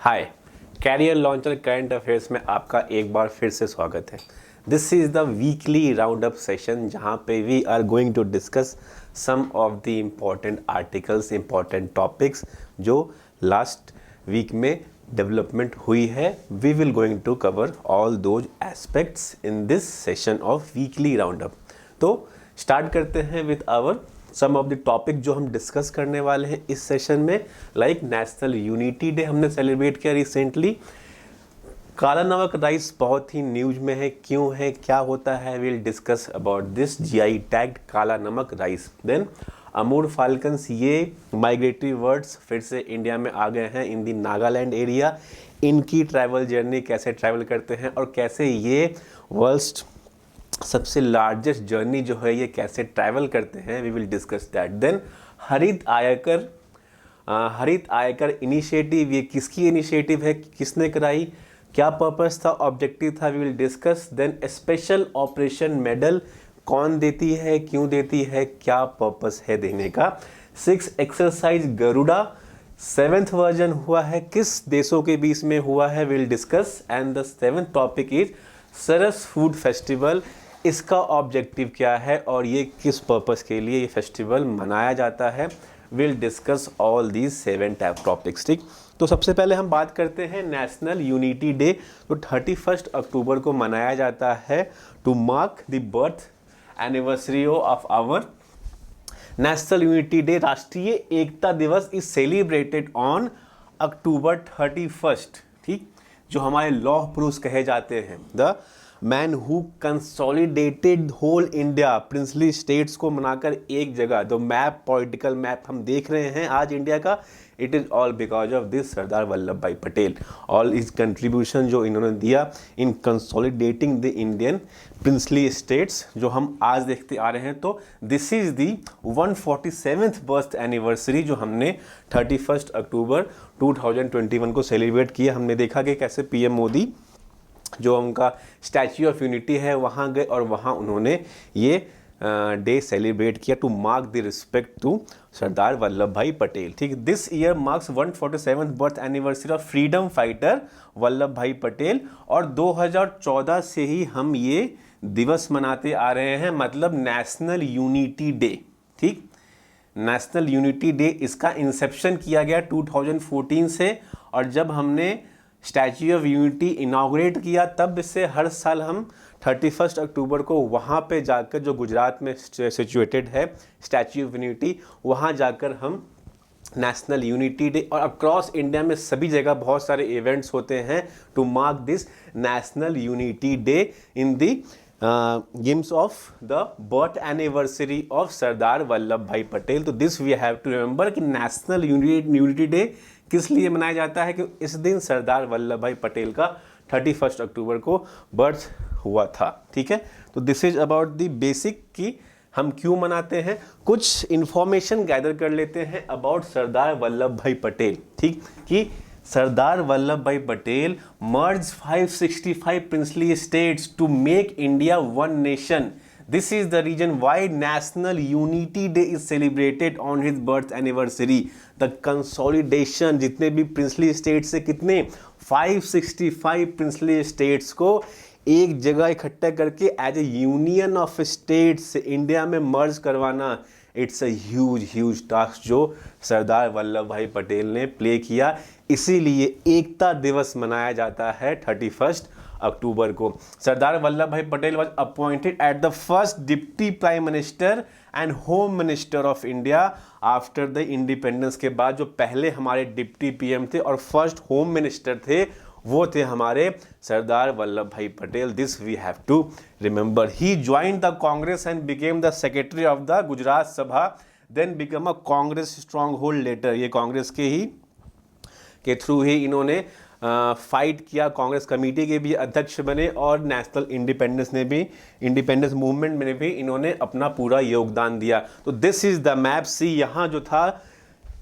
हाय, career launcher current affairs में आपका एक बार फिर से स्वागत है। This is the weekly round up session जहाँ पे we are going to discuss some of the important articles, important topics जो लास्ट वीक में डेवलपमेंट हुई है। We will going to cover all those aspects in this session of weekly round up. तो start करते हैं with our some of the topic जो हम discuss करने वाले हैं इस सेशन में। लाइक नेशनल यूनिटी डे हमने सेलिब्रेट किया रिसेंटली। काला नमक राइस बहुत ही न्यूज में है, क्यों है, क्या होता है, will discuss about this GI tagged काला नमक राइस। देन अमूर फाल्कन्स, ये माइग्रेटरी बर्ड्स फिर से इंडिया में आ गए हैं इन दी नागालैंड एरिया। इनकी ट्रैवल जर्नी, कैसे ट्रैवल करते हैं और कैसे ये वर्ल्ड सबसे लार्जेस्ट जर्नी जो है ये कैसे ट्रैवल करते हैं, we will discuss that. Then Harit Aaykar initiative, ये किसकी इनिशिएटिव है, किसने कराई, क्या पर्पस था, ऑब्जेक्टिव था, we will discuss. Then special operation medal कौन देती है, क्यों देती है, क्या पर्पस है देने का। 6 एक्सरसाइज गरुड़ा 7th वर्जन हुआ है, किस देशों के बीच में हुआ है, will discuss. And the 7th topic is Saras food festival, इसका ऑब्जेक्टिव क्या है और ये किस पर्पस के लिए ये फेस्टिवल मनाया जाता है, will discuss all these 7 topics. ठीक, तो सबसे पहले हम बात करते हैं नेशनल यूनिटी डे। तो 31 अक्टूबर को मनाया जाता है to mark the birth anniversary of our national unity day. Rashtriya Ekta दिवस इज सेलिब्रेटेड ऑन अक्टूबर 31। ठीक, जो हमारे लौह पुरुष कहे जाते हैं, the man who consolidated whole India, princely states को मनाकर एक जगह, जो मैप, पॉलिटिकल मैप हम देख रहे हैं आज इंडिया का, it is all because of this Sardar Vallabh भाई पटेल। ऑल इज कंट्रीब्यूशन जो इन्होंने दिया in consolidating the Indian princely states, जो हम आज देखते आ रहे हैं। तो this is the 147th birth anniversary जो हमने 31 अक्टूबर 2021 को सेलिब्रेट किया। हमने देखा कि कैसे पीएम मोदी जो उनका स्टैच्यू ऑफ यूनिटी है वहाँ गए और वहाँ उन्होंने ये डे सेलिब्रेट किया to mark the respect to Sardar Vallabh भाई पटेल। ठीक, this year marks 147th birth anniversary of freedom fighter Vallabh भाई पटेल। और 2014 से ही हम ये दिवस मनाते आ रहे हैं, मतलब नेशनल यूनिटी डे। ठीक, नेशनल यूनिटी डे, इसका इंसेप्शन किया गया 2014 से, और जब हमने स्टैच्यू ऑफ यूनिटी इनाग्रेट किया तब से हर साल हम 31 अक्टूबर को वहाँ पे जाकर, जो गुजरात में सिचुएटेड है स्टैच्यू ऑफ यूनिटी, वहाँ जाकर हम नेशनल यूनिटी डे, और अक्रॉस इंडिया में सभी जगह बहुत सारे इवेंट्स होते हैं to mark this national unity day in the games of the birth anniversary of Sardar Vallabh भाई पटेल। तो this we have to remember कि नेशनल यूनिटी डे किस लिए मनाया जाता है, कि इस दिन सरदार वल्लभ भाई पटेल का 31 अक्टूबर को बर्थ हुआ था। ठीक है, तो this is about the basic कि हम क्यों मनाते हैं। कुछ इंफॉर्मेशन गैदर कर लेते हैं अबाउट सरदार वल्लभ भाई पटेल। ठीक, कि सरदार वल्लभ भाई Patel merge 565 princely states to make India one nation. This is the reason why National Unity Day is celebrated on his birth anniversary. The consolidation, जितने भी प्रिंसली स्टेट्स से, कितने 565 प्रिंसली स्टेट्स को एक जगह इकट्ठा करके as a union of states India में मर्ज करवाना, इट्स अ ह्यूज टास्क जो सरदार वल्लभ भाई पटेल ने प्ले किया। इसीलिए एकता दिवस मनाया जाता है 31 अक्टूबर को। सरदार वल्लभ भाई Patel was appointed at the first deputy prime minister and home minister of India after the independence. के बाद जो पहले हमारे डिप्टी पीएम थे और फर्स्ट होम मिनिस्टर थे, वो थे हमारे सरदार वल्लभ भाई Patel. This we have to remember. He joined the Congress and became the secretary of the Gujarat Sabha, then become a Congress strong hold later. ये कांग्रेस के थ्रू ही इन्होंने फाइट किया, कांग्रेस कमेटी के भी अध्यक्ष बने, और नेशनल इंडिपेंडेंस मूवमेंट में भी इन्होंने अपना पूरा योगदान दिया। तो दिस इज द मैप। सी, यहाँ जो था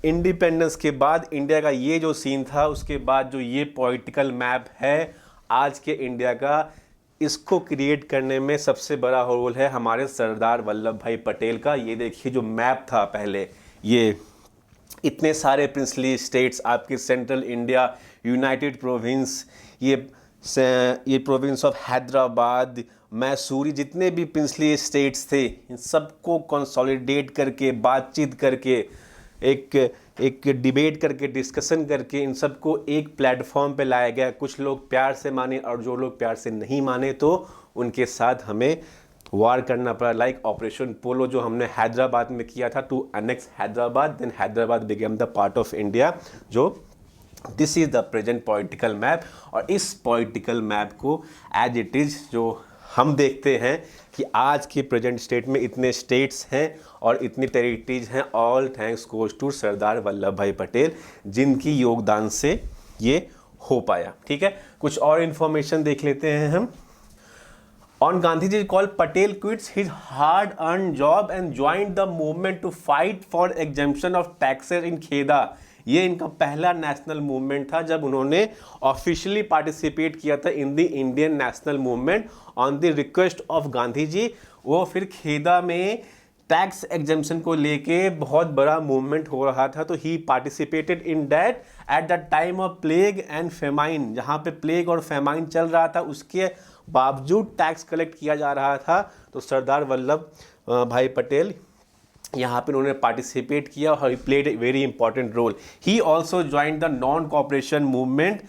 इंडिपेंडेंस के बाद इंडिया का ये जो सीन था, उसके बाद जो ये पॉलिटिकल मैप है आज के इंडिया का, इसको क्रिएट करने में सबसे बड़ा रोल है हमारे सरदार वल्लभ भाई पटेल का। ये देखिए जो मैप था पहले, ये इतने सारे प्रिंसली स्टेट्स, आपके सेंट्रल इंडिया, यूनाइटेड प्रोविंस, ये प्रोविंस ऑफ हैदराबाद, मैसूरी, जितने भी प्रिंसली स्टेट्स थे, इन सबको कंसोलिडेट करके, बातचीत करके, एक डिबेट करके, डिस्कशन करके, इन सबको एक प्लेटफॉर्म पे लाया गया। कुछ लोग प्यार से माने और जो लोग प्यार से नहीं माने तो उनके साथ हमें वार करना पड़ा। लाइक ऑपरेशन पोलो जो हमने हैदराबाद में किया था to annex Hyderabad, then Hyderabad became the part of India. जो this is the present political map. और इस पॉलिटिकल मैप को एज इट इज़ जो हम देखते हैं कि आज के प्रेजेंट स्टेट में इतने स्टेट्स हैं और इतनी टेरिटरीज हैं, all thanks goes to Sardar Vallabh भाई पटेल, जिनकी योगदान से ये हो पाया। ठीक है, कुछ और इन्फॉर्मेशन देख लेते हैं हम। On Gandhiji call, Patel quits his hard-earned job and joined the movement to fight for exemption of taxes in खेदा। ये इनका पहला नेशनल मूवमेंट था जब उन्होंने ऑफिशियली पार्टिसिपेट किया था in the Indian national movement on the request of Gandhi ji. वो फिर खेदा में टैक्स एग्जेम्पशन को लेके बहुत बड़ा मूवमेंट हो रहा था, तो he participated in that at the time of plague and famine. जहाँ पे प्लेग और फेमाइन चल रहा था उसके बावजूद टैक्स कलेक्ट किया जा रहा था, तो सरदार वल्लभ भाई पटेल यहाँ पे उन्होंने पार्टिसिपेट किया और he played a very important role. He also join the non cooperation movement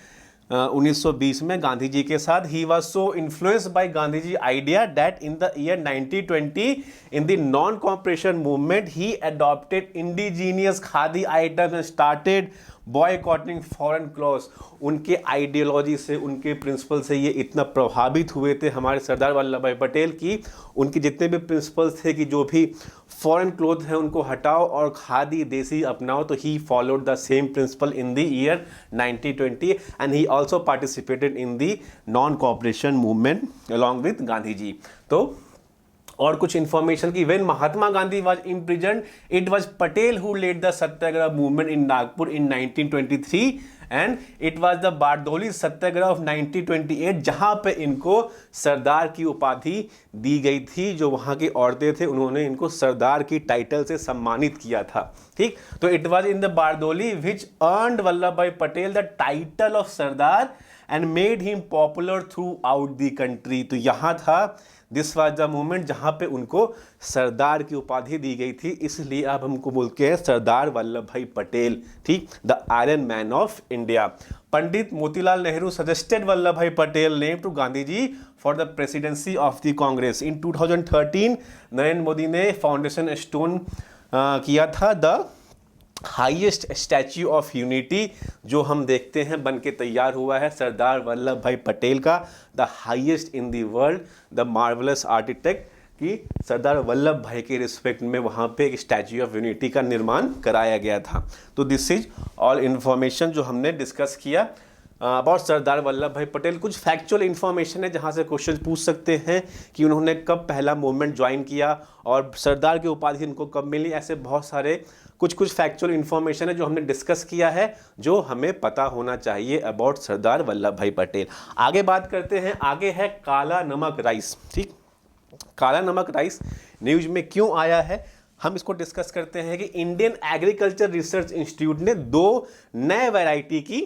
1920 में गांधी जी के साथ। He was so influenced by Gandhi ji idea that in the year 1920 in the non cooperation movement he adopted indigenous khadi items and started boycotting foreign cloths. उनके ideology से, उनके principal से ये इतना प्रभावित हुए थे हमारे सरदार वल्लभ भाई पटेल की, उनके जितने भी प्रिंसिपल्स थे कि जो भी फॉरेन क्लोथ हैं उनको हटाओ और खादी देसी अपनाओ, तो he followed the same principle in the year 1920 and he also participated in the non cooperation movement along with Gandhi ji. तो और कुछ इंफॉर्मेशन की when Mahatma Gandhi was imprisoned it was Patel who led the Satyagraha movement in Nagpur in 1923 and it was the Bardoli Satyagraha of 1928 जहां पे इनको सरदार की उपाधि दी गई थी। जो वहां की औरतें थे उन्होंने इनको सरदार की टाइटल से सम्मानित किया था। ठीक, तो it was in the Bardoli which earned Vallabh भाई Patel the title of Sardar and made him popular throughout the country. तो यहाँ था, दिस वाज द मूवमेंट जहाँ पे उनको सरदार की उपाधि दी गई थी, इसलिए अब हमको बोलते हैं सरदार वल्लभ भाई पटेल। ठीक, the iron man of India. Pandit Motilal Nehru suggested Vallabh भाई Patel name to Gandhi ji for the presidency of the Congress. In 2013 Narendra Modi ने फाउंडेशन स्टोन किया था the highest statue of unity, जो हम देखते हैं बन के तैयार हुआ है सरदार वल्लभ भाई पटेल का, the highest in the world, the marvellous architect, कि सरदार वल्लभ भाई के रिस्पेक्ट में वहाँ पे एक स्टैच्यू ऑफ यूनिटी का निर्माण कराया गया था। तो दिस इज ऑल इन्फॉर्मेशन जो हमने डिस्कस किया अबाउट सरदार वल्लभ भाई पटेल। कुछ फैक्चुअल इन्फॉर्मेशन है जहाँ से क्वेश्चन पूछ सकते हैं कि उन्होंने कब पहला मूवमेंट ज्वाइन किया और सरदार की उपाधि उनको कब मिली। ऐसे बहुत सारे कुछ फैक्चुअल इन्फॉर्मेशन है जो हमने डिस्कस किया है, जो हमें पता होना चाहिए अबाउट सरदार वल्लभ भाई पटेल। आगे बात करते हैं, आगे है काला नमक राइस। ठीक, काला नमक राइस न्यूज में क्यों आया है हम इसको डिस्कस करते हैं कि इंडियन एग्रीकल्चर रिसर्च इंस्टीट्यूट ने 2 नए वैरायटी की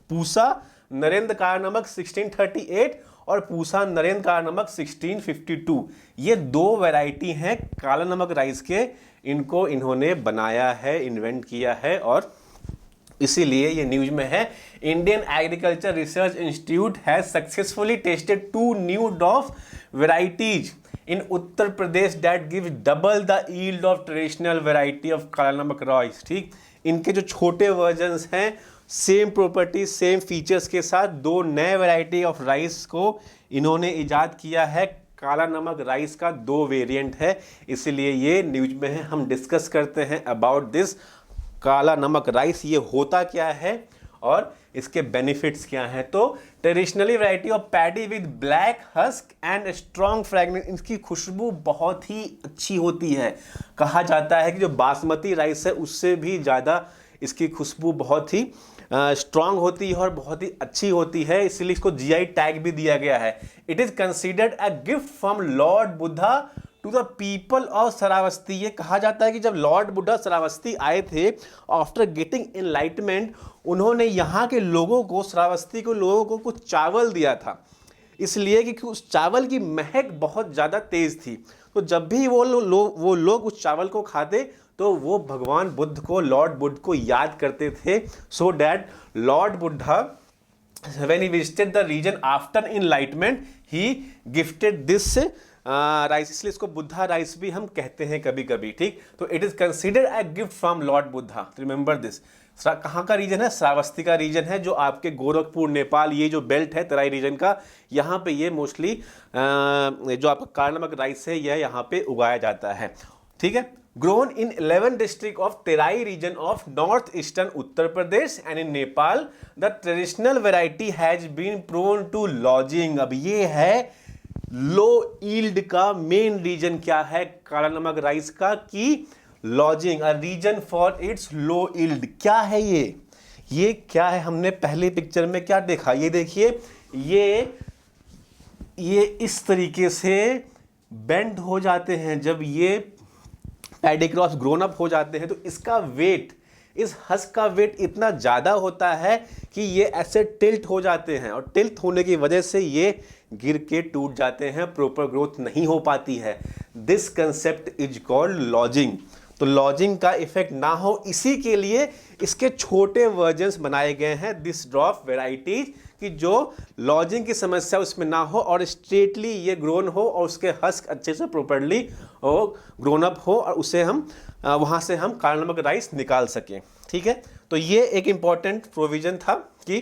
पूसा नरेंद्र काला नमक 1638 और पूसा नरेंद्र काला नमक 1652, ये 2 वैरायटी हैं काला नमक राइस के, इनको इन्होंने बनाया है, इन्वेंट किया है और इसीलिए ये न्यूज में है। Indian agriculture research institute has successfully tested 2 new डॉफ varieties in Uttar Pradesh that give double the yield of traditional variety of काला नमक राइस। ठीक, इनके जो छोटे वर्जन्स हैं सेम प्रॉपर्टी सेम फीचर्स के साथ 2 नए वैरायटी ऑफ राइस को इन्होंने इजाद किया है। काला नमक राइस का 2 वेरिएंट है, इसलिए ये न्यूज में है। हम डिस्कस करते हैं अबाउट दिस काला नमक राइस, ये होता क्या है और इसके बेनिफिट्स क्या हैं। तो traditionally variety of paddy with black husk and strong fragrance, इसकी खुशबू बहुत ही अच्छी होती है। कहा जाता है कि जो बासमती राइस है उससे भी ज़्यादा इसकी खुशबू बहुत ही स्ट्रॉन्ग होती है और बहुत ही अच्छी होती है, इसलिए इसको जीआई टैग भी दिया गया है। It is considered a gift from lord Buddha to the people of Shravasti. ये कहा जाता है कि जब लॉर्ड बुद्धा श्रावस्ती आए थे, आफ्टर गेटिंग एनलाइटमेंट, उन्होंने यहाँ के लोगों को, श्रावस्ती के लोगों को कुछ चावल दिया था, इसलिए कि उस चावल की महक बहुत ज़्यादा तेज़ थी। तो जब भी वो लोग उस चावल को खाते तो वो भगवान बुद्ध को, लॉर्ड बुद्ध को याद करते थे। So that Lord Buddha when he visited the region after enlightenment he gifted this rice, इसलिए इसको बुद्धा राइस भी हम कहते हैं कभी कभी, ठीक। तो it is considered a gift from lord Buddha, remember this. कहाँ का रीजन है? श्रावस्ती का रीजन है, जो आपके गोरखपुर, नेपाल, ये जो बेल्ट है तराई रीजन का, यहाँ पे ये मोस्टली जो आपका काला नमक राइस है यह यहाँ पे उगाया जाता है, ठीक है। Grown in 11 district of Terai region of north eastern Uttar Pradesh and in Nepal. The traditional variety has been prone to lodging. अब ये है लो ईल्ड का मेन रीजन क्या है काला नमक राइस का, कि lodging, a reason for its low yield. क्या है ये क्या है? हमने पहले पिक्चर में क्या देखा? ये देखिए, ये इस तरीके से बेंड हो जाते हैं। जब ये पैडी क्रॉप्स ग्रोन अप हो जाते हैं तो इसका वेट, इस हस्क का वेट इतना ज़्यादा होता है कि ये ऐसे टिल्ट हो जाते हैं, और टिल्ट होने की वजह से ये गिर के टूट जाते हैं, प्रॉपर ग्रोथ नहीं हो पाती है। This concept is called lodging. तो लॉजिंग का इफेक्ट ना हो, इसी के लिए इसके छोटे वर्जन्स बनाए गए हैं, दिस ड्रॉप वेराइटीज, कि जो लॉजिंग की समस्या उसमें ना हो और स्ट्रेटली ये ग्रोन हो और उसके हस्क अच्छे से प्रॉपरली ग्रोन अप हो, और उसे हम वहाँ से हम काला नमक राइस निकाल सकें, ठीक है। तो ये एक इम्पॉर्टेंट प्रोविजन था कि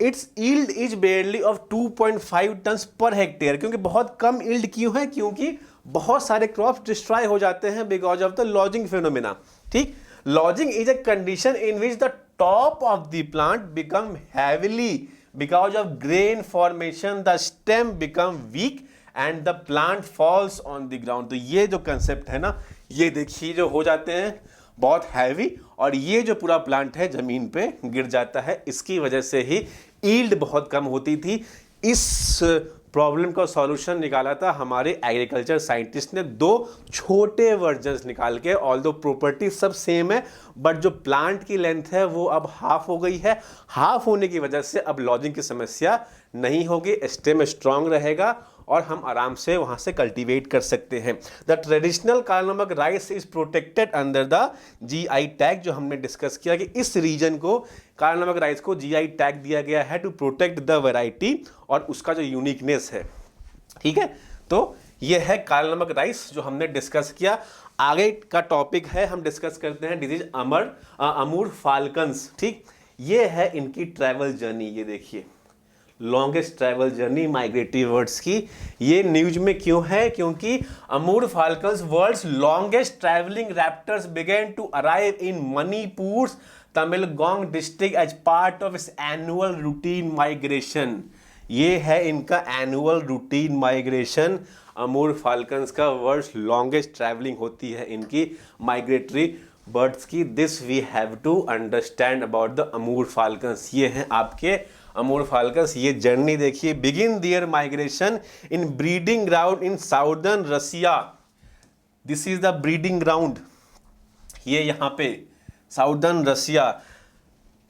its yield is barely of 2.5 ton per hectare. क्योंकि बहुत कम ईल्ड क्यों है? क्योंकि बहुत सारे क्रॉप्स डिस्ट्रॉय हो जाते हैं because of the lodging phenomena, ठीक। Lodging is a condition in which the top of the plant become heavily because of grain formation, the stem become weak and the plant falls on the ground। तो ये जो concept है ना, ये देखिए जो हो जाते हैं बहुत हैवी, और ये जो पूरा प्लांट है जमीन पे गिर जाता है, इसकी वजह से ही ईल्ड बहुत कम होती थी। इस प्रॉब्लम का सॉल्यूशन निकाला था हमारे एग्रीकल्चर साइंटिस्ट ने, दो छोटे वर्जन्स निकाल के। ऑल्दो प्रॉपर्टी सब सेम है, बट जो प्लांट की लेंथ है वो अब हाफ हो गई है। हाफ होने की वजह से अब लॉजिंग की समस्या नहीं होगी, स्टेम स्ट्रांग रहेगा और हम आराम से वहाँ से कल्टीवेट कर सकते हैं। द ट्रेडिशनल काला Namak rice is protected under the GI tag, जो हमने डिस्कस किया कि इस रीजन को, काला नमक राइस को GI टैग दिया गया है टू प्रोटेक्ट द वैरायटी और उसका जो यूनिकनेस है, ठीक है। तो ये है काला नमक राइस जो हमने डिस्कस किया। आगे का टॉपिक है, हम डिस्कस करते हैं डिजीज अमूर फाल्कन्स, ठीक। ये है इनकी ट्रैवल जर्नी। ये देखिए, longest travel journey migratory birds की। ये न्यूज में क्यों है? क्योंकि Amur falcons, world's longest travelling raptors, begin to arrive in Manipur Tamenglong district as part of its annual routine migration. ये है इनका annual routine migration. Amur falcons का वर्ल्ड्स लॉन्गेस्ट ट्रैवलिंग होती है इनकी माइग्रेटरी बर्ड्स की। This we have to understand about the Amur falcons. ये हैं आपके अमूर फाल्कन्स। ये जर्नी देखिए, begin their migration in breeding ground in southern Russia. This is the breeding ground, ये यहाँ पे southern Russia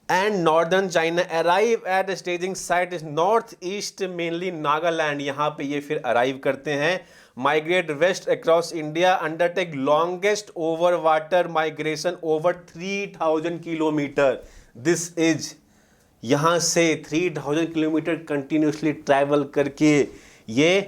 and northern China. Arrive at staging site is north east mainly Nagaland. यहाँ पे ये फिर अराइव करते हैं। Migrate west across India, undertake longest over water migration over 3000 kilometre. This is, यहाँ से 3000 किलोमीटर कंटिन्यूसली ट्रैवल करके ये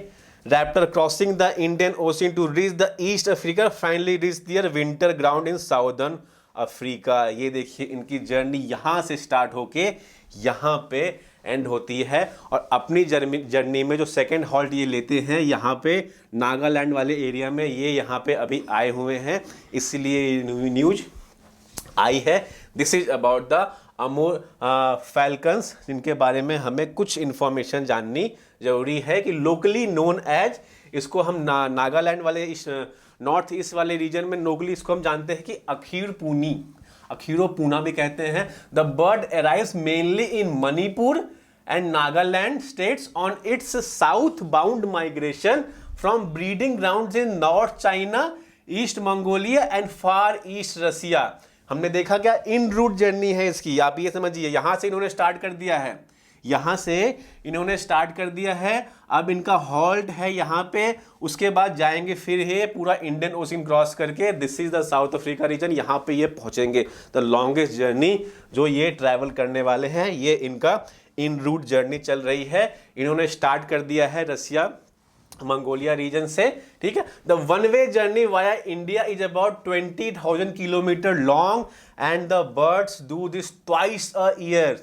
raptor crossing the Indian ocean to reach the east Africa, finally reach their winter ground in southern Africa. ये देखिए इनकी journey यहाँ से start होके यहाँ पे एंड होती है, और अपनी जर्नी में जो सेकेंड हॉल्ट ये लेते हैं यहाँ पे नागालैंड वाले एरिया में। ये यहाँ पे अभी आए हुए हैं, इसलिए न्यूज आई है। This is about the Amur falcons, जिनके बारे में हमें कुछ इन्फॉर्मेशन जाननी जरूरी है। कि लोकली नोन एज, इसको हम नागालैंड वाले इस नॉर्थ ईस्ट वाले रीजन में लोकली इसको हम जानते हैं कि अखीरपूनी, अखीरोपूना भी कहते हैं। The bird arrives mainly in Manipur and Nagaland states on its southbound migration from breeding grounds in north China, east Mongolia and far east Russia. हमने देखा क्या इन रूट जर्नी है इसकी, आप ये समझिए यहां से इन्होंने स्टार्ट कर दिया है, यहां से इन्होंने स्टार्ट कर दिया है, अब इनका हॉल्ट है यहां पे, उसके बाद जाएंगे फिर ये पूरा इंडियन ओशन क्रॉस करके, this is the south Africa reason, यहां पे ये पहुंचेंगे। द लॉन्गेस्ट जर्नी जो ये ट्रैवल करने वाले हैं, ये इनका इन रूट जर्नी चल रही है। इन्होंने स्टार्ट कर दिया है रसिया मंगोलिया रीजन से, ठीक है। The one way journey via India is about 20,000 kilometre long and the birds do this twice a year,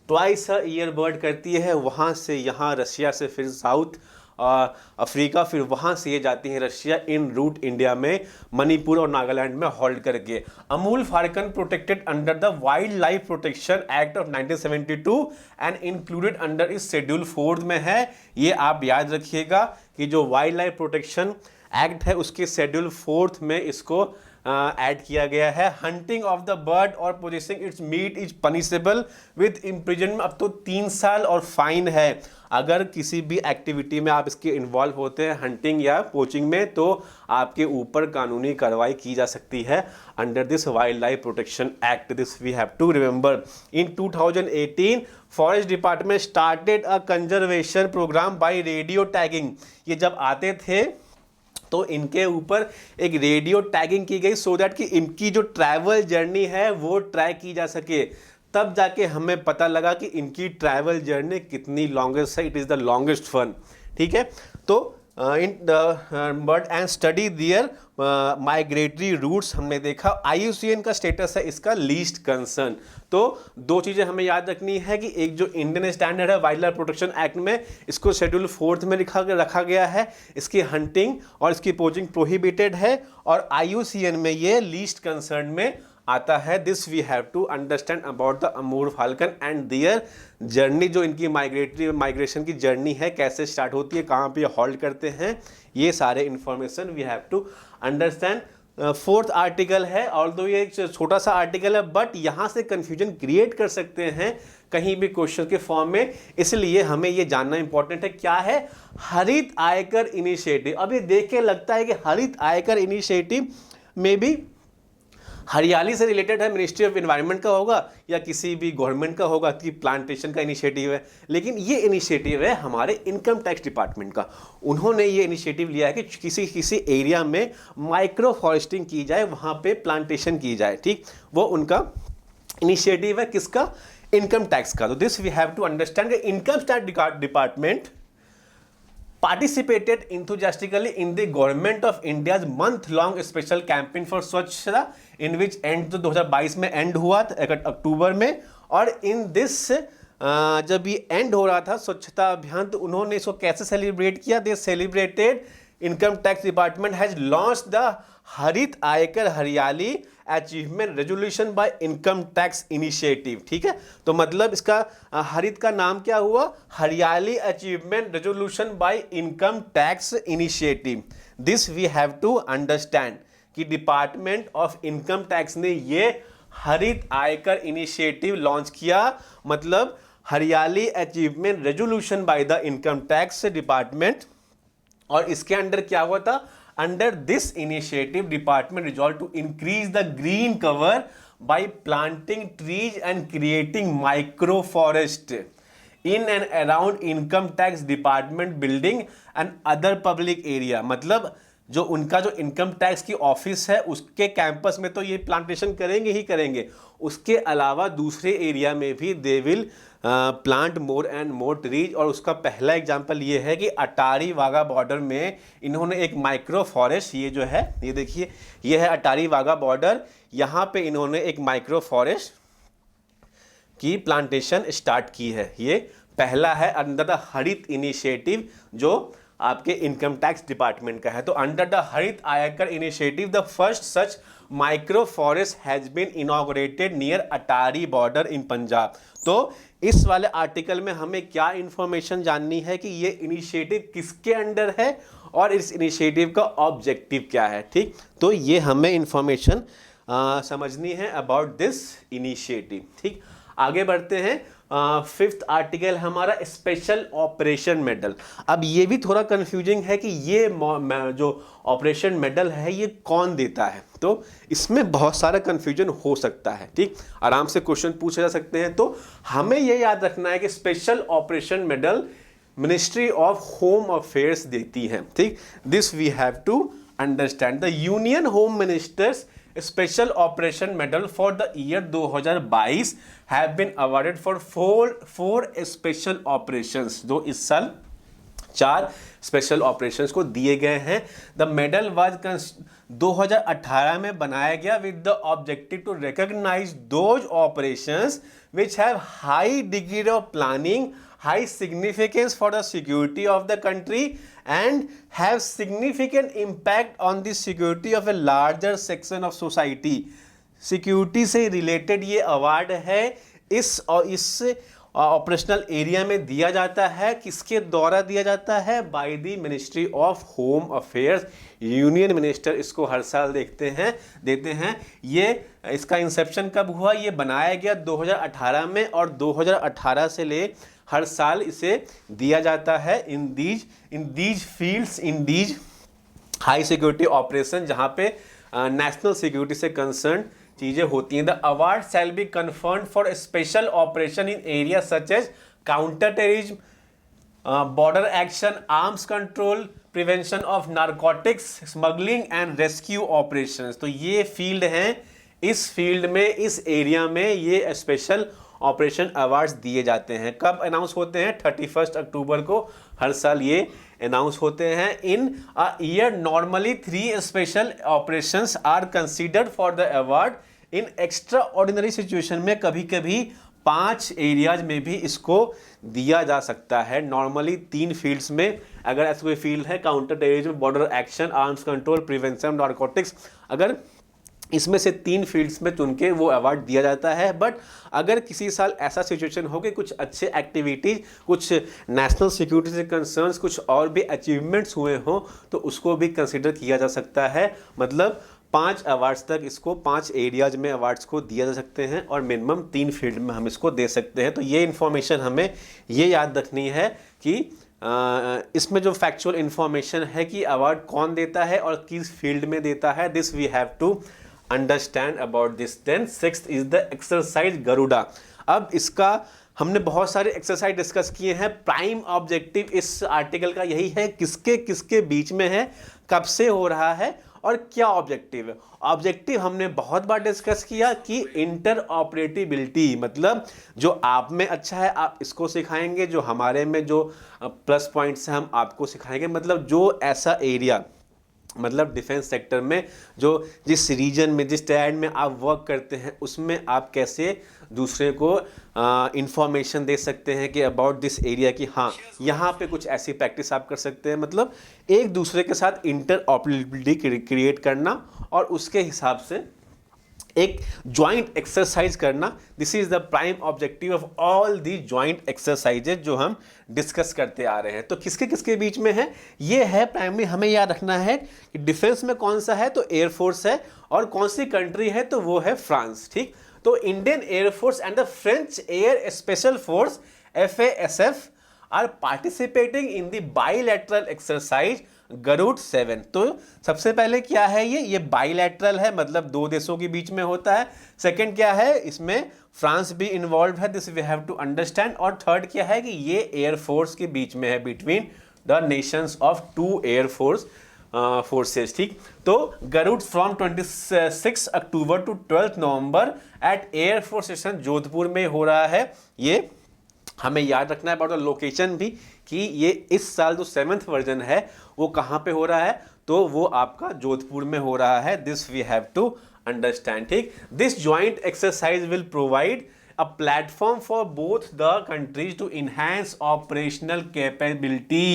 twice a year bird करती है, वहाँ से यहाँ रशिया से फिर साउथ अफ्रीका, फिर वहाँ से ये जाती है रशिया इन रूट इंडिया में, मणिपुर और नागालैंड में होल्ड करके। Amul falcon protected under the wild life protection act of 1972 and included under इस शेड्यूल 4 में है। ये आप याद रखिएगा कि जो वाइल्ड लाइफ प्रोटेक्शन एक्ट है उसके शेड्यूल 4 में इसको ऐड किया गया है। हंटिंग ऑफ द बर्ड और possessing its meat is punishable with imprisonment अब तो 3 साल और फाइन है। अगर किसी भी एक्टिविटी में आप इसके इन्वॉल्व होते हैं हंटिंग या पोचिंग में, तो आपके ऊपर कानूनी कार्रवाई की जा सकती है under this wildlife protection act. This we have to remember. In 2018 forest department started a conservation programme by radio tagging. ये जब आते थे तो इनके ऊपर एक रेडियो टैगिंग की गई सो दैट कि इनकी जो ट्रैवल जर्नी है वो ट्रैक की जा सके। तब जाके हमें पता लगा कि इनकी ट्रैवल जर्नी कितनी लॉन्गेस्ट है, it is the longest one, ठीक है। तो इन bird and study their migratory routes हमने देखा। IUCN का स्टेटस है इसका लीस्ट कंसर्न। तो 2 चीज़ें हमें याद रखनी है कि एक जो इंडियन स्टैंडर्ड है वाइल्ड लाइफ प्रोटेक्शन एक्ट में, इसको शेड्यूल 4 में रखा गया है, इसकी हंटिंग और इसकी पोचिंग प्रोहिबिटेड है, और IUCN में ये लीस्ट कंसर्न में आता है। This we have to understand about the Amur falcon and their journey, जो इनकी माइग्रेशन की जर्नी है, कैसे स्टार्ट होती है, कहाँ पे हॉल्ट करते हैं, ये सारे information we have to understand. 4th article है, ऑल्दो ये एक छोटा सा आर्टिकल है बट यहाँ से कंफ्यूजन क्रिएट कर सकते हैं कहीं भी क्वेश्चन के फॉर्म में, इसलिए हमें ये जानना इंपॉर्टेंट है क्या है हरित आयकर इनिशिएटिव। अब ये देख के लगता है कि हरित आयकर इनिशिएटिव में भी हरियाली से रिलेटेड है, मिनिस्ट्री ऑफ एनवायरनमेंट का होगा या किसी भी गवर्नमेंट का होगा कि प्लांटेशन का इनिशिएटिव है, लेकिन ये इनिशिएटिव है हमारे इनकम टैक्स डिपार्टमेंट का। उन्होंने ये इनिशिएटिव लिया है कि किसी एरिया में माइक्रो फॉरेस्टिंग की जाए, वहाँ पे प्लांटेशन की जाए, ठीक। वो उनका इनिशिएटिव है किसका, इनकम टैक्स का। तो this we have to understand income tax department participated enthusiastically in the government of India's month-long special campaign for स्वच्छता, in which end तो 2022 में एंड हुआ था अक्टूबर में, और इन दिस जब ये एंड हो रहा था स्वच्छता अभियान, तो उन्होंने इसको कैसे सेलिब्रेट किया, दे celebrated income tax department has launch the Harit आयकर हरियाली achievement resolution by income tax initiative, ठीक है। तो मतलब इसका हरित का नाम क्या हुआ, Hariyali achievement resolution by income tax initiative. This we have to understand कि डिपार्टमेंट ऑफ इनकम टैक्स ने ये हरित आयकर इनिशिएटिव लॉन्च किया, मतलब Hariyali achievement resolution by the income tax department. और इसके अंडर क्या हुआ था, under this initiative department resolve to increase the green cover by planting trees and creating micro forest in and around income tax department building and other public area. मतलब जो उनका जो income tax की office है उसके campus में तो ये प्लांटेशन करेंगे ही करेंगे, उसके अलावा दूसरे एरिया में भी they will plant more and more trees. और उसका पहला एग्जांपल ये है कि अटारी वाघा बॉर्डर में इन्होंने एक माइक्रो फॉरेस्ट, ये जो है ये देखिए ये है अटारी वाघा बॉर्डर, यहाँ पे इन्होंने एक माइक्रो फॉरेस्ट की प्लांटेशन स्टार्ट की है। ये पहला है अंडर द हरित इनिशिएटिव जो आपके इनकम टैक्स डिपार्टमेंट का है। तो under the Harit Aaykar initiative the first such micro forest has been inaugurated near Attari border in Punjab. तो इस वाले आर्टिकल में हमें क्या इंफॉर्मेशन जाननी है कि ये इनिशिएटिव किसके अंडर है और इस इनिशिएटिव का ऑब्जेक्टिव क्या है, ठीक। तो ये हमें इंफॉर्मेशन समझनी है अबाउट दिस इनिशिएटिव, ठीक। आगे बढ़ते हैं। फिफ्थ आर्टिकल हमारा स्पेशल ऑपरेशन मेडल। अब ये भी थोड़ा कंफ्यूजिंग है कि ये जो ऑपरेशन मेडल है ये कौन देता है, तो इसमें बहुत सारा कंफ्यूजन हो सकता है। ठीक, आराम से क्वेश्चन पूछे जा सकते हैं। तो हमें ये याद रखना है कि special operation medal ministry of home affairs देती है। ठीक, this we have to understand. The union home minister's special operation medal for the year 2022 have been awarded for four special operations. जो इस साल 4 स्पेशल ऑपरेशंस को दिए गए हैं। द मेडल वाज 2018 में बनाया गया with the objective to recognise those operations which have high degree of planning, high significance for the security of the country and have significant impact on the security of a larger section of society। Security से related ये award है। इस operational area में दिया जाता है। किसके द्वारा दिया जाता है? By the ministry of home affairs. Union minister इसको हर साल देते हैं। ये इसका इंसेप्शन कब हुआ? ये बनाया गया 2018 में और 2018 से ले हर साल इसे दिया जाता है in these fields, in these high security operation, जहां पे नेशनल सिक्योरिटी से कंसर्न चीजें होती हैं। The award shall be conferred for special operation in area such as counter terrorism, border action, arms control, prevention of narcotics, smuggling and rescue operations. तो ये field हैं। इस फील्ड में, इस एरिया में ये स्पेशल ऑपरेशन अवार्ड्स दिए जाते हैं। कब अनाउंस होते हैं? 31 अक्टूबर को हर साल ये अनाउंस होते हैं। In a year normally 3 special operations are considered for the award. In extraordinary situation में कभी कभी 5 एरियाज में भी इसको दिया जा सकता है। नॉर्मली 3 फील्ड्स में, अगर ऐसा कोई फील्ड है counter terrorism, border action, arms control, prevention, narcotics, अगर इसमें से 3 फील्ड्स में चुन के वो अवार्ड दिया जाता है। बट अगर किसी साल ऐसा सिचुएशन हो कि कुछ अच्छे एक्टिविटीज, कुछ नेशनल सिक्योरिटी से कंसर्न्स, कुछ और भी अचीवमेंट्स हुए हों, तो उसको भी कंसिडर किया जा सकता है। मतलब 5 अवार्ड्स तक इसको 5 एरियाज में अवार्ड्स को दिया जा सकते हैं और मिनिमम 3 फील्ड में हम इसको दे सकते हैं। तो ये इन्फॉर्मेशन हमें ये याद रखनी है कि इसमें जो फैक्चुअल इन्फॉर्मेशन है कि अवार्ड कौन देता है और किस फील्ड में देता है, this we have to understand about this. Then 6th is the exercise Garuda. अब इसका हमने बहुत सारे एक्सरसाइज डिस्कस किए हैं। प्राइम ऑब्जेक्टिव इस आर्टिकल का यही है, किसके किसके बीच में है, कब से हो रहा है और क्या ऑब्जेक्टिव है। ऑब्जेक्टिव हमने बहुत बार डिस्कस किया कि इंटर ऑपरेटिबिलिटी, मतलब जो आप में अच्छा है आप इसको सिखाएंगे, जो हमारे में जो प्लस पॉइंट्स हैं हम आपको सिखाएंगे। मतलब जो ऐसा एरिया, मतलब डिफेंस सेक्टर में जो जिस रीजन में, जिस टैड में आप वर्क करते हैं, उसमें आप कैसे दूसरे को इंफॉर्मेशन दे सकते हैं कि अबाउट दिस एरिया की हाँ यहाँ पे कुछ ऐसी प्रैक्टिस आप कर सकते हैं। मतलब एक दूसरे के साथ इंटर ऑपरेबिलिटी क्रिएट करना और उसके हिसाब से एक ज्वाइंट एक्सरसाइज करना। This is the prime objective of all the joint exercises जो हम डिस्कस करते आ रहे हैं। तो किसके किसके बीच में है ये है प्राइमरी, हमें याद रखना है कि डिफेंस में कौन सा है तो एयरफोर्स है, और कौन सी कंट्री है तो वो है फ्रांस। ठीक, तो Indian air force and the French air special force FASF are participating in the bilateral exercise Garuda 7। तो सबसे पहले क्या है, ये बाइलैटरल है, मतलब 2 देशों के बीच में होता है। सेकंड क्या है, इसमें फ्रांस भी इन्वॉल्व है, this we have to understand. और थर्ड क्या है कि ये एयरफोर्स के बीच में है, between the nations of 2 air force forces. ठीक, तो Garuda from 26 October to 12 November at air force station Jodhpur में हो रहा है। ये हमें याद रखना है अबाउट द लोकेशन भी कि ये इस साल जो 7th वर्जन है वो कहाँ पे हो रहा है, तो वो आपका जोधपुर में हो रहा है। This we have to understand. ठीक, this joint exercise will provide a platform for both the countries to enhance operational capability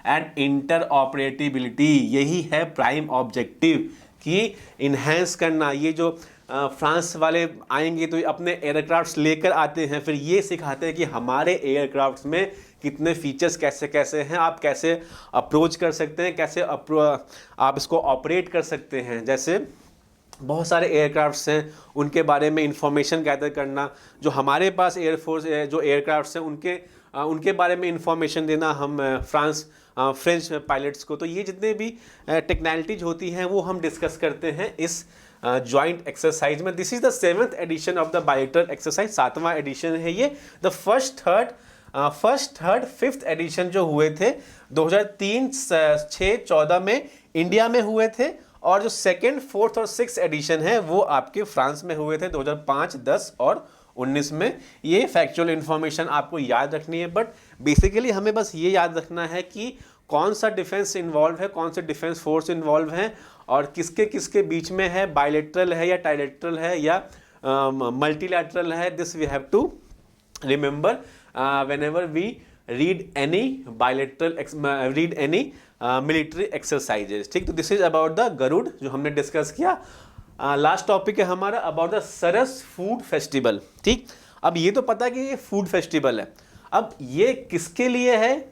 and interoperability। यही है प्राइम ऑब्जेक्टिव कि इन्हेंस करना। ये जो फ्रांस वाले आएंगे तो अपने एयरक्राफ्ट्स लेकर आते हैं, फिर ये सिखाते हैं कि हमारे एयरक्राफ्ट्स में कितने फीचर्स कैसे कैसे हैं, आप कैसे अप्रोच कर सकते हैं, कैसे आप इसको ऑपरेट कर सकते हैं। जैसे बहुत सारे एयरक्राफ्ट्स हैं, उनके बारे में इंफॉर्मेशन गैदर करना, जो हमारे पास एयरफोर्स जो एयरक्राफ्ट्स हैं उनके बारे में इंफॉर्मेशन देना हम फ्रेंच पायलट्स को। तो ये जितने भी टेक्नोलॉजीज होती हैं वो हम डिस्कस करते हैं इस जॉइंट एक्सरसाइज में। This is the 7th edition of the bilateral exercise, 7वां एडिशन है ये। The first, third, 5th addition जो हुए थे 2003, 6, 14 में इंडिया में हुए थे, और जो 2nd, 4th और 6th एडिशन है वो आपके फ्रांस में हुए थे 2005, 10 और 19 में। ये फैक्चुअल इंफॉर्मेशन आपको याद रखनी है, बट बेसिकली हमें बस ये याद रखना है कि कौन सा डिफेंस इन्वॉल्व है, कौन से डिफेंस फोर्स इन्वॉल्व हैं, और किसके किसके बीच में है, बायलैटरल है या ट्राइलैटरल है या मल्टीलैटरल है। This we have to remember whenever we read any military exercises, ठीक। तो this is about the Garuda जो हमने डिस्कस किया। लास्ट टॉपिक है हमारा about the Saras food festival, ठीक। अब ये तो पता है कि ये फूड फेस्टिवल है, अब ये किसके लिए है,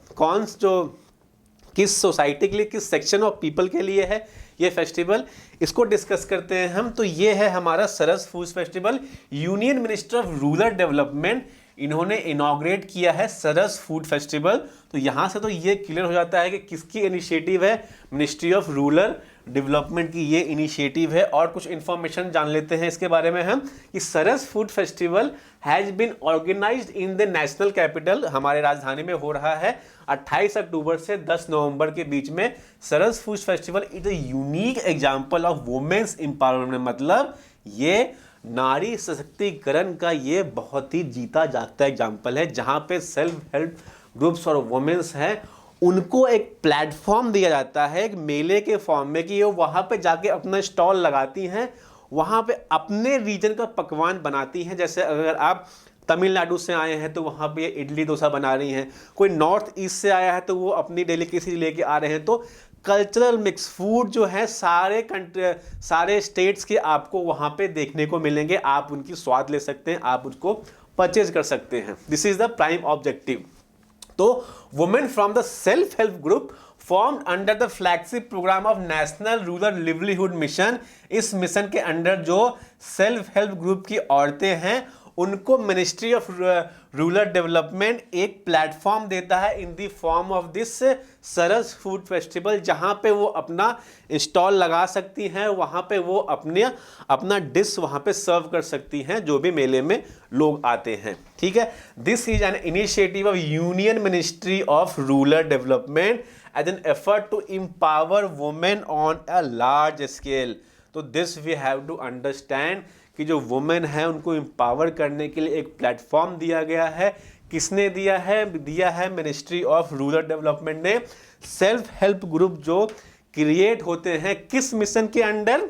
किस सोसाइटी के लिए, किस सेक्शन ऑफ पीपल के लिए है ये फेस्टिवल, इसको डिस्कस करते हैं हम। तो ये है हमारा Saras food festival. Union minister of rural development इन्होंने इनॉग्रेट किया है सरस फूड फेस्टिवल। तो यहाँ से तो ये क्लियर हो जाता है कि किसकी इनिशिएटिव है, मिनिस्ट्री ऑफ रूरल डेवलपमेंट की ये इनिशिएटिव है। और कुछ इन्फॉर्मेशन जान लेते हैं इसके बारे में हम, कि Saras food festival has been organised in the national capital, हमारे राजधानी में हो रहा है 28 अक्टूबर से 10 नवंबर के बीच में। Saras food festival is a unique example of women's empowerment, मतलब ये नारी सशक्तिकरण का ये बहुत ही जीता जागता एग्जाम्पल है, जहाँ पे सेल्फ हेल्प ग्रुप्स और वुमेन्स हैं उनको एक प्लेटफॉर्म दिया जाता है एक मेले के फॉर्म में, कि वो वहाँ पे जाके अपना स्टॉल लगाती हैं, वहाँ पे अपने रीजन का पकवान बनाती हैं। जैसे अगर आप तमिलनाडु से आए हैं तो वहाँ पे इडली डोसा बना रही हैं, कोई नॉर्थ ईस्ट से आया है तो वो अपनी डेलीकेसी लेके आ रहे हैं। तो कल्चरल मिक्स फूड जो है सारे स्टेट्स के आपको वहाँ पे देखने को मिलेंगे, आप उनकी स्वाद ले सकते हैं, आप उसको परचेज कर सकते हैं। This is the prime objective. तो women from the self help group formed under the flagship programme of national rural livelihood mission, इस मिशन के अंडर जो सेल्फ हेल्प ग्रुप की औरतें हैं उनको मिनिस्ट्री ऑफ रूरल डेवलपमेंट एक प्लेटफॉर्म देता है in the form of this Saras food festival, जहां पे वो अपना स्टॉल लगा सकती हैं, वहां पे वो अपना डिश वहां पे सर्व कर सकती हैं जो भी मेले में लोग आते हैं, ठीक है। This is an initiative of union ministry of rural development as an effort to empower women on a large scale. तो this we have to understand कि जो वुमेन है उनको एम्पावर करने के लिए एक प्लेटफॉर्म दिया गया है। किसने दिया है मिनिस्ट्री ऑफ रूरल डेवलपमेंट ने। सेल्फ हेल्प ग्रुप जो क्रिएट होते हैं किस मिशन के under,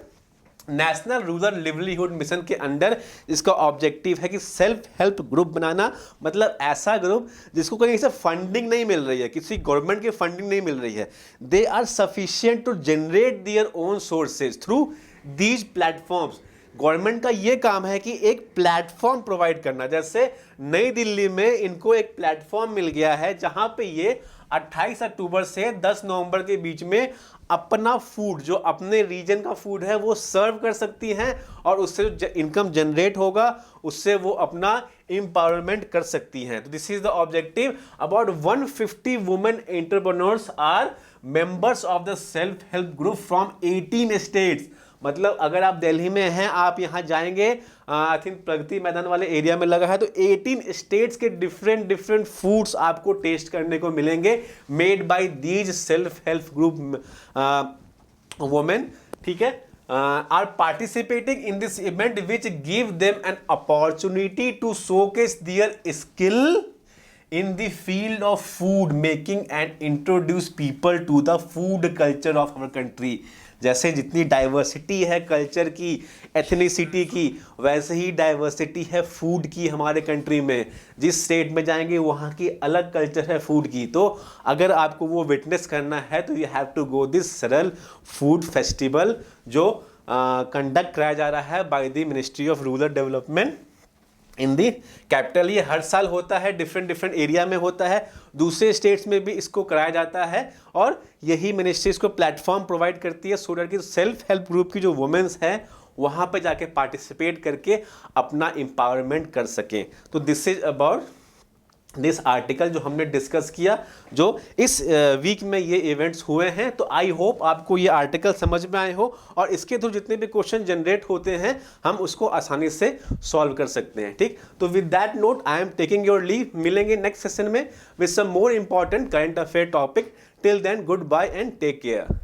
national rural livelihood mission के अंडर। इसका ऑब्जेक्टिव है कि सेल्फ हेल्प ग्रुप बनाना, मतलब ऐसा ग्रुप जिसको कहीं से फंडिंग नहीं मिल रही है, किसी गवर्नमेंट की फंडिंग नहीं मिल रही है, they are sufficient to generate their own sources through these platforms. Government का ये काम है कि एक प्लेटफॉर्म प्रोवाइड करना। जैसे नई दिल्ली में इनको एक प्लेटफॉर्म मिल गया है जहां पे ये 28 अक्टूबर से 10 नवंबर के बीच में अपना फूड, जो अपने रीजन का फूड है, वो सर्व कर सकती हैं और उससे जो इनकम जनरेट होगा उससे वो अपना एम्पावरमेंट कर सकती हैं। तो this is the objective. About 150 women entrepreneurs are members of the self help group from 18 states. मतलब अगर आप दिल्ली में हैं, आप यहाँ जाएंगे, आई थिंक प्रगति मैदान वाले एरिया में लगा है, तो 18 स्टेट्स के डिफरेंट फूड्स आपको टेस्ट करने को मिलेंगे, made by these self help group women, ठीक है। Are participating in this event which give them an opportunity to showcase their skill in the field of food making and introduce people to the food culture of our country। जैसे जितनी diversity है culture की, ethnicity की, वैसे ही diversity है food की हमारे country में। जिस स्टेट में जाएंगे वहाँ की अलग कल्चर है फूड की, तो अगर आपको वो विटनेस करना है तो you have to go this Saras food festival जो कंडक्ट कराया जा रहा है by the ministry of rural development in the capital. ये हर साल होता है, डिफरेंट एरिया में होता है, दूसरे स्टेट्स में भी इसको कराया जाता है, और यही मिनिस्ट्री इसको प्लेटफॉर्म प्रोवाइड करती है सो दैट कि सेल्फ हेल्प ग्रुप की जो वुमेन्स हैं वहाँ पे जाके पार्टिसिपेट करके अपना एम्पावरमेंट कर सकें। तो this is about this article जो हमने डिस्कस किया, जो इस वीक में ये इवेंट्स हुए हैं। तो आई होप आपको ये आर्टिकल समझ में आए हो और इसके थ्रू जितने भी क्वेश्चन जनरेट होते हैं हम उसको आसानी से सॉल्व कर सकते हैं। ठीक, तो with that note I am taking your leave. मिलेंगे नेक्स्ट सेशन में with some more important current affair topic. Till then good bye and take care.